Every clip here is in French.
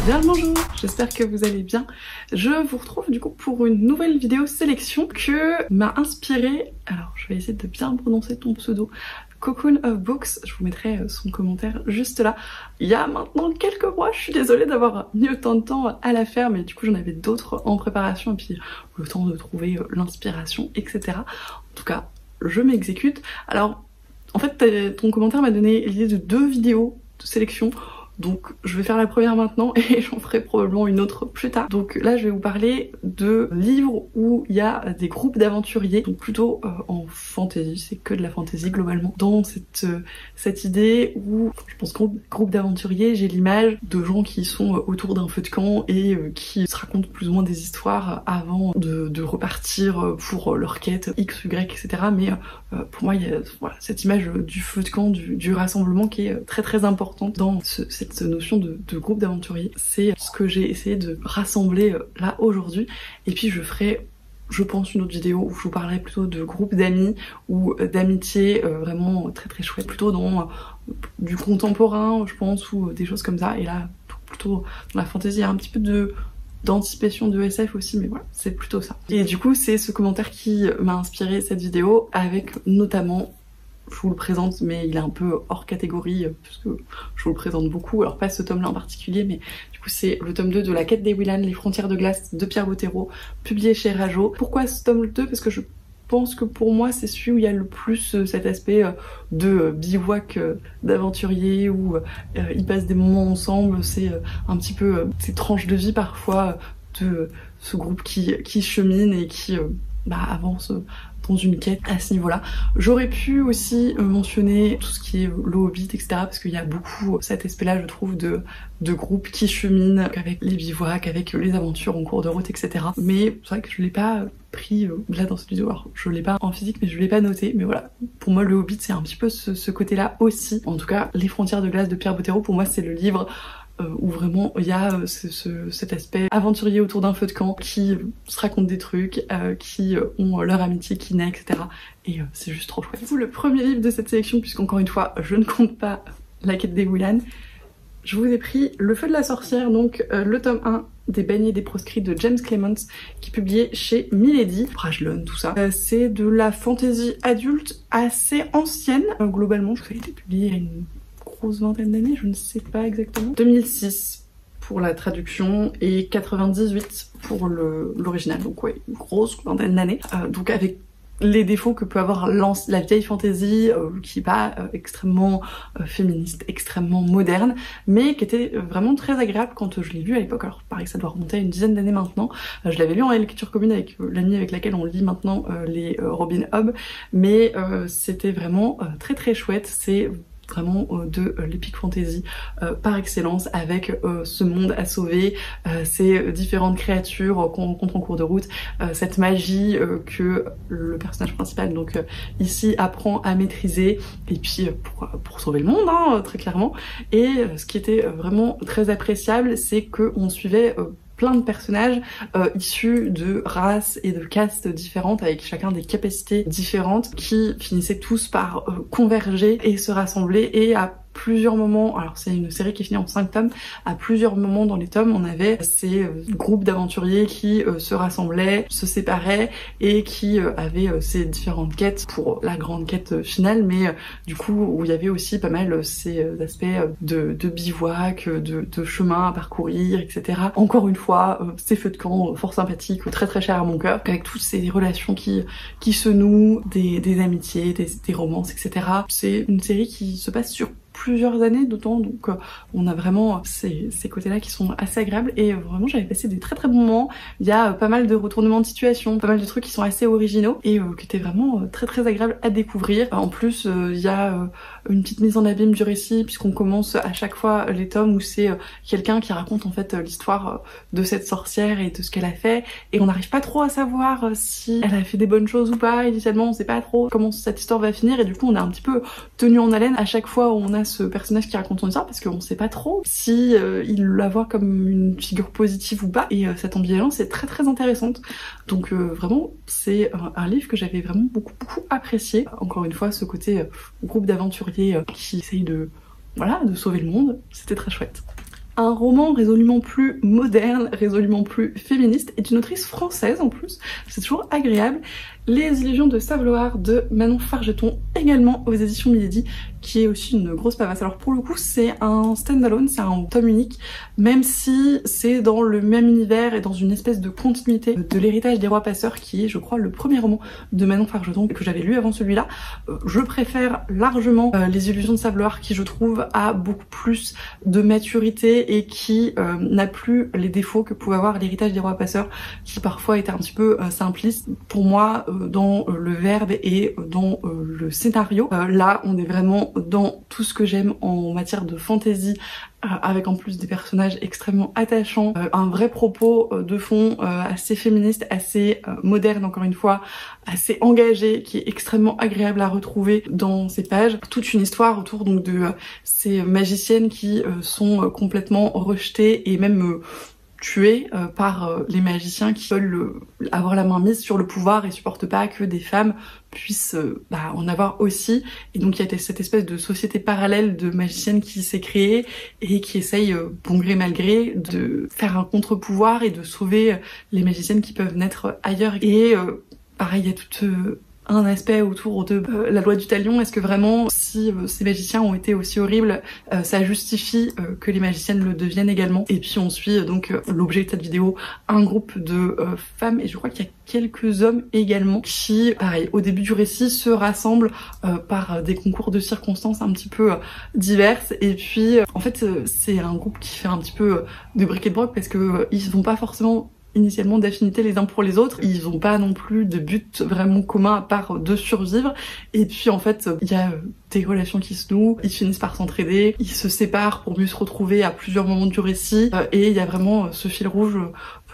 Bien le bonjour, j'espère que vous allez bien. Je vous retrouve du coup pour une nouvelle vidéo sélection que m'a inspiré, alors je vais essayer de bien prononcer ton pseudo, Cocoon of Books, je vous mettrai son commentaire juste là. Il y a maintenant quelques mois, je suis désolée d'avoir mis autant de temps à la faire, mais du coup j'en avais d'autres en préparation et puis le temps de trouver l'inspiration, etc. En tout cas, je m'exécute. Alors, en fait, ton commentaire m'a donné l'idée de 2 vidéos de sélection. Donc je vais faire la première maintenant et j'en ferai probablement une autre plus tard. Donc là je vais vous parler de livres où il y a des groupes d'aventuriers, donc plutôt en fantasy, c'est que de la fantasy globalement. Dans cette idée où, je pense qu'en groupe d'aventuriers, j'ai l'image de gens qui sont autour d'un feu de camp et qui se racontent plus ou moins des histoires avant de repartir pour leur quête X, Y, etc. Mais pour moi il y a voilà, cette image du feu de camp, du rassemblement qui est très importante dans cette notion de groupe d'aventuriers. C'est ce que j'ai essayé de rassembler là aujourd'hui. Et puis je ferai, je pense, une autre vidéo où je vous parlerai plutôt de groupe d'amis ou d'amitié vraiment très chouette, plutôt dans du contemporain, je pense, ou des choses comme ça. Et là, plutôt dans la fantasy, il y a un petit peu d'anticipation de SF aussi, mais voilà, c'est plutôt ça. Et du coup, c'est ce commentaire qui m'a inspiré cette vidéo, avec notamment, je vous le présente, mais il est un peu hors catégorie, parce que je vous le présente beaucoup, alors pas ce tome-là en particulier, mais du coup c'est le tome 2 de La Quête des Willan, Les Frontières de Glace de Pierre Bottero, publié chez Rajo. Pourquoi ce tome 2? Parce que je pense que pour moi c'est celui où il y a le plus cet aspect de bivouac d'aventurier, où ils passent des moments ensemble, c'est un petit peu ces tranches de vie parfois de ce groupe qui chemine et qui avance dans une quête à ce niveau-là. J'aurais pu aussi mentionner tout ce qui est le Hobbit, etc. parce qu'il y a beaucoup cet aspect-là, je trouve, de groupes qui cheminent avec les bivouacs, avec les aventures en cours de route, etc. Mais c'est vrai que je l'ai pas pris là dans cette vidéo. Alors je l'ai pas en physique, mais je l'ai pas noté. Mais voilà, pour moi le Hobbit c'est un petit peu ce côté-là aussi. En tout cas, Les Frontières de Glace de Pierre Bottero, pour moi c'est le livre où vraiment il y a cet aspect aventurier autour d'un feu de camp, qui se racontent des trucs, qui ont leur amitié qui naît, etc. Et c'est juste trop chouette. Du coup, le premier livre de cette sélection, puisqu'encore une fois je ne compte pas La Quête des Willan, je vous ai pris Le Feu de la Sorcière, donc le tome 1 des Baignés des Proscrits de James Clements, qui est publié chez Milady, Brajlon, tout ça. C'est de la fantasy adulte assez ancienne, globalement, ça a été publié il y a une grosse vingtaine d'années, je ne sais pas exactement. 2006 pour la traduction et 98 pour l'original, donc ouais, une grosse vingtaine d'années. Donc avec les défauts que peut avoir la vieille fantasy, qui est pas extrêmement féministe, extrêmement moderne, mais qui était vraiment très agréable quand je l'ai lu à l'époque. Alors pareil, ça doit remonter à une dizaine d'années maintenant. Je l'avais lu en lecture commune avec l'amie avec laquelle on lit maintenant les Robin Hobb, mais c'était vraiment très chouette. C'est vraiment de l'epic fantasy par excellence, avec ce monde à sauver, ces différentes créatures qu'on rencontre en cours de route, cette magie que le personnage principal donc ici apprend à maîtriser, et puis pour sauver le monde, hein, très clairement. Et ce qui était vraiment très appréciable, c'est que on suivait plein de personnages issus de races et de castes différentes, avec chacun des capacités différentes, qui finissaient tous par converger et se rassembler. Et à plusieurs moments, alors c'est une série qui finit en 5 tomes, à plusieurs moments dans les tomes on avait ces groupes d'aventuriers qui se rassemblaient, se séparaient et qui avaient ces différentes quêtes pour la grande quête finale, mais du coup où il y avait aussi pas mal ces aspects de bivouac, de chemin à parcourir, etc. Encore une fois, ces feux de camp fort sympathiques, très chers à mon cœur, avec toutes ces relations qui se nouent, des amitiés, des romances, etc. C'est une série qui se passe sur plusieurs années d'autant, donc on a vraiment ces côtés-là qui sont assez agréables, et vraiment j'avais passé des très bons moments. Il y a pas mal de retournements de situation, pas mal de trucs qui sont assez originaux et qui étaient vraiment très agréables à découvrir. En plus il y a une petite mise en abîme du récit, puisqu'on commence à chaque fois les tomes où c'est quelqu'un qui raconte en fait l'histoire de cette sorcière et de ce qu'elle a fait, et on n'arrive pas trop à savoir si elle a fait des bonnes choses ou pas. Initialement on sait pas trop comment cette histoire va finir, et du coup on est un petit peu tenu en haleine à chaque fois où on a ce personnage qui raconte son histoire, parce qu'on sait pas trop si il la voit comme une figure positive ou pas, et cette ambivalence est très intéressante. Donc vraiment c'est un livre que j'avais vraiment beaucoup apprécié. Encore une fois, ce côté groupe d'aventuriers qui essaye de sauver le monde, c'était très chouette. Un roman résolument plus moderne, résolument plus féministe, et d'une autrice française en plus, c'est toujours agréable. Les illusions de Saveloire de Manon Fargeton, également aux éditions Milady, qui est aussi une grosse pavasse. Alors pour le coup c'est un stand-alone, c'est un tome unique, même si c'est dans le même univers et dans une espèce de continuité de l'héritage des rois passeurs, qui est je crois le premier roman de Manon Fargeton que j'avais lu avant celui-là. Je préfère largement les illusions de Saveloire, qui je trouve a beaucoup plus de maturité et qui n'a plus les défauts que pouvait avoir l'héritage des rois passeurs, qui parfois était un petit peu simpliste pour moi dans le verbe et dans le scénario. Là on est vraiment dans tout ce que j'aime en matière de fantasy, avec en plus des personnages extrêmement attachants, un vrai propos de fond assez féministe, assez moderne encore une fois, assez engagé, qui est extrêmement agréable à retrouver dans ces pages. Toute une histoire autour donc de ces magiciennes qui sont complètement rejetées et même tuées par les magiciens qui veulent avoir la main mise sur le pouvoir et supportent pas que des femmes puissent en avoir aussi. Et donc il y a cette espèce de société parallèle de magiciennes qui s'est créée et qui essaye, bon gré mal gré, de faire un contre-pouvoir et de sauver les magiciennes qui peuvent naître ailleurs. Et pareil, il y a tout un aspect autour de la loi du talion. Est-ce que vraiment, si ces magiciens ont été aussi horribles, ça justifie que les magiciennes le deviennent également? Et puis on suit donc l'objet de cette vidéo, un groupe de femmes, et je crois qu'il y a quelques hommes également, qui, pareil, au début du récit, se rassemblent par des concours de circonstances un petit peu diverses. Et puis, en fait, c'est un groupe qui fait un petit peu de bric et de broc, parce que ils vont pas forcément initialement d'affinité les uns pour les autres, ils ont pas non plus de but vraiment commun à part de survivre. Et puis en fait il y a des relations qui se nouent, ils finissent par s'entraider, ils se séparent pour mieux se retrouver à plusieurs moments du récit, et il y a vraiment ce fil rouge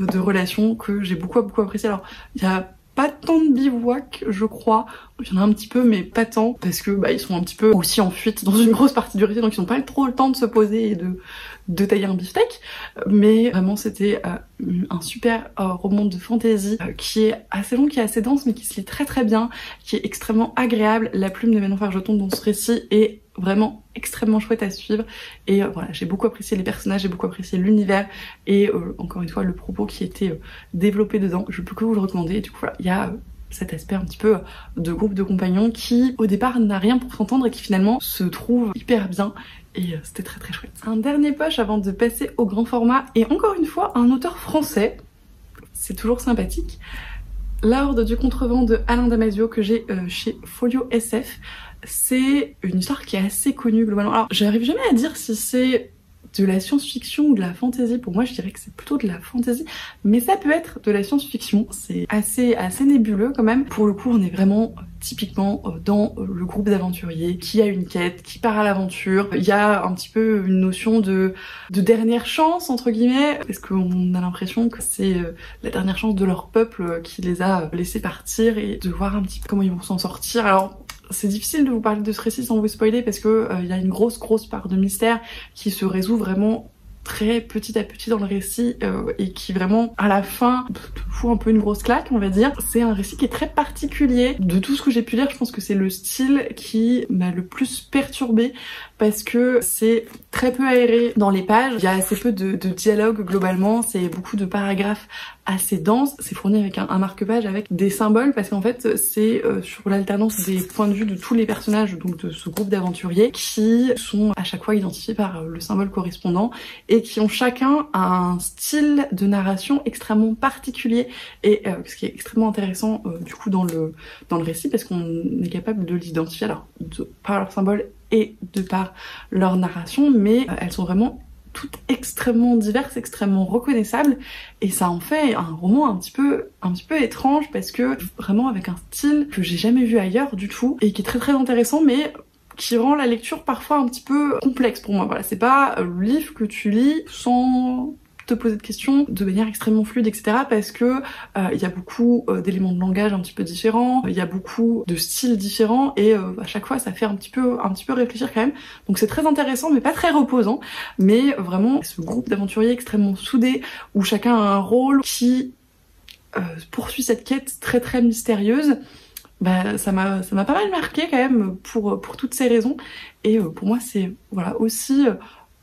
de relations que j'ai beaucoup apprécié. Alors il y a pas tant de bivouac, je crois. Il y en a un petit peu, mais pas tant, parce que ils sont un petit peu aussi en fuite dans une grosse partie du récit, donc ils n'ont pas trop le temps de se poser et de tailler un beefsteak. Mais vraiment, c'était un super roman de fantasy qui est assez long, qui est assez dense, mais qui se lit très très bien, qui est extrêmement agréable. La plume de Manon Fargeton dans ce récit est vraiment extrêmement chouette à suivre, et voilà, j'ai beaucoup apprécié les personnages, j'ai beaucoup apprécié l'univers, et encore une fois le propos qui était développé dedans. Je peux que vous le recommander. Et du coup voilà, il y a cet aspect un petit peu de groupe de compagnons qui au départ n'a rien pour s'entendre et qui finalement se trouve hyper bien, et c'était très très chouette. Un dernier poche avant de passer au grand format, et encore une fois un auteur français, c'est toujours sympathique. La Horde du Contrevent de Alain Damasio, que j'ai chez Folio SF. C'est une histoire qui est assez connue globalement. Alors j'arrive jamais à dire si c'est de la science-fiction ou de la fantasy. Pour moi je dirais que c'est plutôt de la fantasy, mais ça peut être de la science-fiction. C'est assez nébuleux quand même. Pour le coup on est vraiment typiquement dans le groupe d'aventuriers qui a une quête, qui part à l'aventure. Il y a un petit peu une notion de dernière chance entre guillemets, parce qu'on a l'impression que c'est la dernière chance de leur peuple qui les a laissés partir, et de voir un petit peu comment ils vont s'en sortir. Alors c'est difficile de vous parler de ce récit sans vous spoiler, parce que il y a une grosse part de mystère qui se résout vraiment très petit à petit dans le récit, et qui vraiment à la fin fout un peu une grosse claque, on va dire. C'est un récit qui est très particulier. De tout ce que j'ai pu lire, je pense que c'est le style qui m'a le plus perturbée, parce que c'est très peu aéré dans les pages, il y a assez peu de dialogue globalement, c'est beaucoup de paragraphes assez denses, c'est fourni avec un marque-page avec des symboles, parce qu'en fait c'est sur l'alternance des points de vue de tous les personnages donc de ce groupe d'aventuriers, qui sont à chaque fois identifiés par le symbole correspondant, et qui ont chacun un style de narration extrêmement particulier, et ce qui est extrêmement intéressant du coup dans le récit, parce qu'on est capable de l'identifier alors par leur symbole et de par leur narration, mais elles sont vraiment toutes extrêmement diverses, extrêmement reconnaissables, et ça en fait un roman un petit peu étrange, parce que vraiment avec un style que j'ai jamais vu ailleurs du tout, et qui est très intéressant, mais qui rend la lecture parfois un petit peu complexe pour moi. Voilà, c'est pas le livre que tu lis sans te poser de questions de manière extrêmement fluide, etc. parce que il y a beaucoup d'éléments de langage un petit peu différents, il y a beaucoup de styles différents, et à chaque fois ça fait un petit peu réfléchir quand même. Donc c'est très intéressant mais pas très reposant, mais vraiment ce groupe d'aventuriers extrêmement soudés où chacun a un rôle qui poursuit cette quête très mystérieuse. Ça m'a pas mal marqué quand même pour toutes ces raisons, et pour moi c'est voilà aussi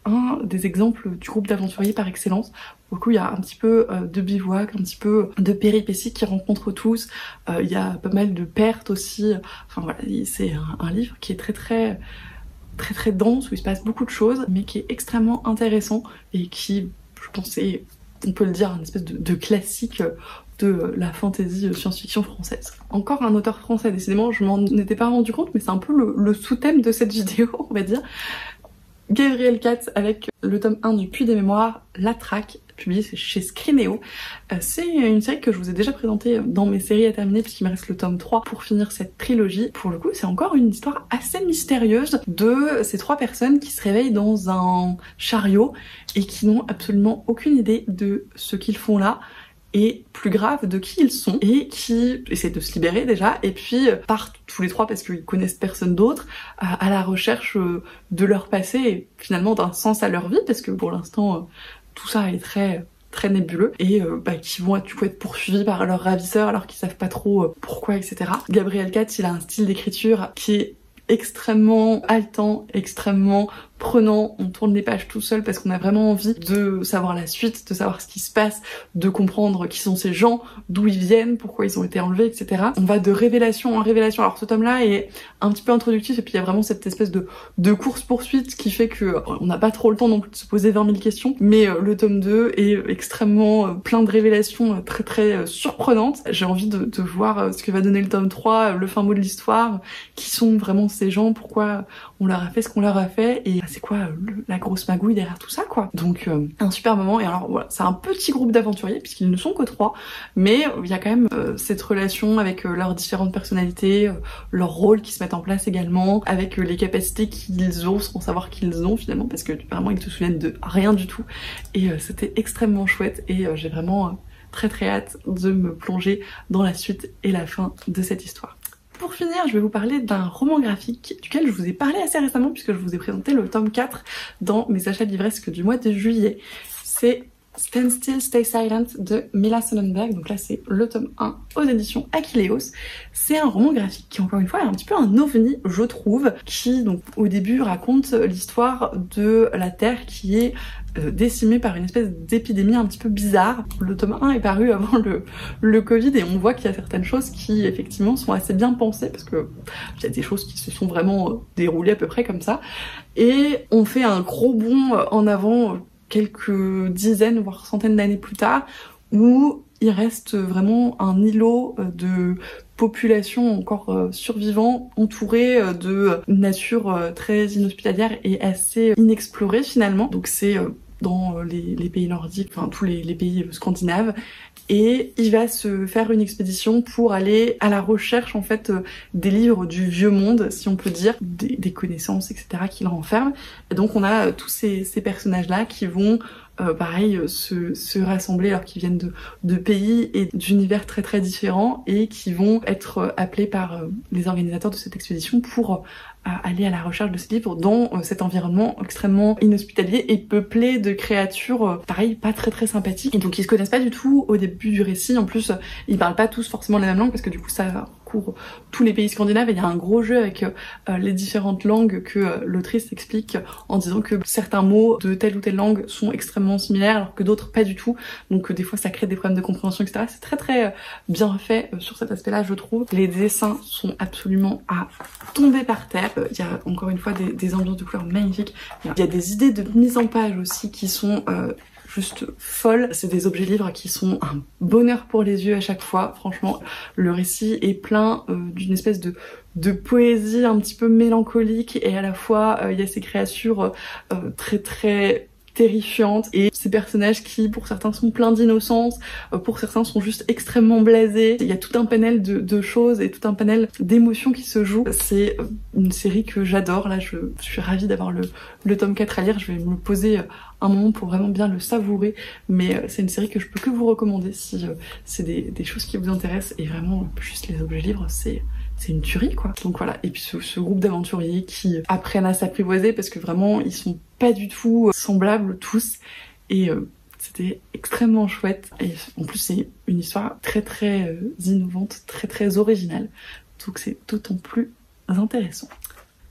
un des exemples du groupe d'aventuriers par excellence. Pour le coup, il y a un petit peu de bivouac, un petit peu de péripéties qui rencontrent tous. Il y a pas mal de pertes aussi. Enfin voilà, c'est un livre qui est très dense, où il se passe beaucoup de choses, mais qui est extrêmement intéressant et qui, je pense, est, on peut le dire, un espèce de classique de la fantasy science-fiction française. Encore un auteur français, décidément, je m'en étais pas rendu compte, mais c'est un peu le sous-thème de cette vidéo, on va dire. Gabriel Katz avec le tome 1 du Puits des Mémoires, La Traque, publié chez Scrinéo. C'est une série que je vous ai déjà présentée dans mes séries à terminer puisqu'il me reste le tome 3 pour finir cette trilogie. Pour le coup, c'est encore une histoire assez mystérieuse de ces 3 personnes qui se réveillent dans un chariot et qui n'ont absolument aucune idée de ce qu'ils font là, et plus grave, de qui ils sont, et qui essaient de se libérer déjà, et puis partent tous les 3 parce qu'ils connaissent personne d'autre à la recherche de leur passé et finalement d'un sens à leur vie, parce que pour l'instant tout ça est très nébuleux, et qui vont du coup être poursuivis par leurs ravisseurs alors qu'ils savent pas trop pourquoi, etc. Gabriel Katz, il a un style d'écriture qui est extrêmement haletant, extrêmement prenant, on tourne les pages tout seul parce qu'on a vraiment envie de savoir la suite, de savoir ce qui se passe, de comprendre qui sont ces gens, d'où ils viennent, pourquoi ils ont été enlevés, etc. On va de révélation en révélation. Alors ce tome-là est un petit peu introductif et puis il y a vraiment cette espèce de course-poursuite qui fait que on n'a pas trop le temps non plus de se poser 20 000 questions, mais le tome 2 est extrêmement plein de révélations très surprenantes. J'ai envie de voir ce que va donner le tome 3, le fin mot de l'histoire, qui sont vraiment ces gens, pourquoi on leur a fait ce qu'on leur a fait, et c'est quoi la grosse magouille derrière tout ça, quoi. Donc un super moment. Et alors voilà, c'est un petit groupe d'aventuriers puisqu'ils ne sont que 3, mais il y a quand même cette relation avec leurs différentes personnalités, leurs rôles qui se mettent en place également, avec les capacités qu'ils ont sans savoir qu'ils ont finalement, parce que vraiment ils se souviennent de rien du tout, et c'était extrêmement chouette, et j'ai vraiment très hâte de me plonger dans la suite et la fin de cette histoire. Pour finir, je vais vous parler d'un roman graphique duquel je vous ai parlé assez récemment puisque je vous ai présenté le tome 4 dans mes achats livresques du mois de juillet. C'est Stand Still, Stay Silent de Mila Sonnenberg. Donc là, c'est le tome 1 aux éditions Akileos. C'est un roman graphique qui, encore une fois, est un petit peu un ovni, je trouve, qui, donc, au début, raconte l'histoire de la Terre qui est décimée par une espèce d'épidémie un petit peu bizarre. Le tome 1 est paru avant le Covid et on voit qu'il y a certaines choses qui, effectivement, sont assez bien pensées parce que il y a des choses qui se sont vraiment déroulées à peu près comme ça. Et on fait un gros bond en avant quelques dizaines voire centaines d'années plus tard, où il reste vraiment un îlot de population encore survivant, entouré de nature très inhospitalière et assez inexplorée finalement. Donc c'est dans les pays nordiques, enfin tous les pays scandinaves, et il va se faire une expédition pour aller à la recherche en fait des livres du vieux monde, si on peut dire, des connaissances, etc. qu'il renferme. Et donc on a tous ces personnages-là qui vont pareil se rassembler alors qu'ils viennent de pays et d'univers très différents, et qui vont être appelés par les organisateurs de cette expédition pour aller à la recherche de ces livres dans cet environnement extrêmement inhospitalier et peuplé de créatures pareil pas très sympathiques. Et donc ils se connaissent pas du tout au début du récit. En plus ils parlent pas tous forcément la même langue parce que du coup ça couvre tous les pays scandinaves, et il y a un gros jeu avec les différentes langues que l'autrice explique en disant que certains mots de telle ou telle langue sont extrêmement similaires alors que d'autres pas du tout, donc des fois ça crée des problèmes de compréhension, etc. C'est très bien fait sur cet aspect là, je trouve. Les dessins sont absolument à tomber par terre. Il y a encore une fois des ambiances de couleurs magnifiques, il y a des idées de mise en page aussi qui sont juste folles. C'est des objets livres qui sont un bonheur pour les yeux à chaque fois. Franchement, le récit est plein d'une espèce de poésie un petit peu mélancolique, et à la fois il y a ces créatures très terrifiantes, et ces personnages qui pour certains sont pleins d'innocence, pour certains sont juste extrêmement blasés. Il y a tout un panel de choses et tout un panel d'émotions qui se jouent. C'est une série que j'adore. Là je suis ravie d'avoir le tome 4 à lire. Je vais me poser un moment pour vraiment bien le savourer, mais c'est une série que je peux que vous recommander si c'est des choses qui vous intéressent, et vraiment juste les objets livres c'est une tuerie quoi. Donc voilà, et puis ce groupe d'aventuriers qui apprennent à s'apprivoiser parce que vraiment ils sont pas du tout semblables tous, et c'était extrêmement chouette, et en plus c'est une histoire très innovante, très originale, donc c'est d'autant plus intéressant.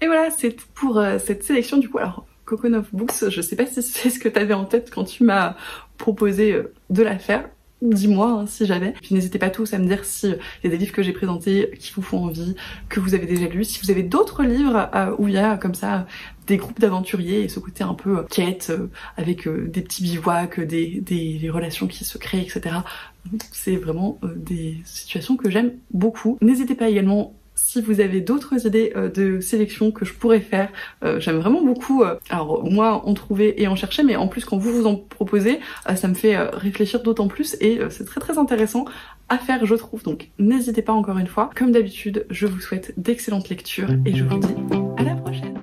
Et voilà, c'est tout pour cette sélection du coup. Alors Cocoon of Books, je sais pas si c'est ce que t'avais en tête quand tu m'as proposé de la faire. Dis-moi hein, si j'avais. Puis n'hésitez pas tous à me dire si y a des livres que j'ai présentés qui vous font envie, que vous avez déjà lus, si vous avez d'autres livres où il y a comme ça des groupes d'aventuriers et ce côté un peu quête avec des petits bivouacs, des relations qui se créent, etc. C'est vraiment des situations que j'aime beaucoup. N'hésitez pas également si vous avez d'autres idées de sélection que je pourrais faire. J'aime vraiment beaucoup, alors moi en trouver et en chercher, mais en plus quand vous en proposez, ça me fait réfléchir d'autant plus et c'est très intéressant à faire je trouve. Donc n'hésitez pas encore une fois. Comme d'habitude, je vous souhaite d'excellentes lectures et je vous dis à la prochaine.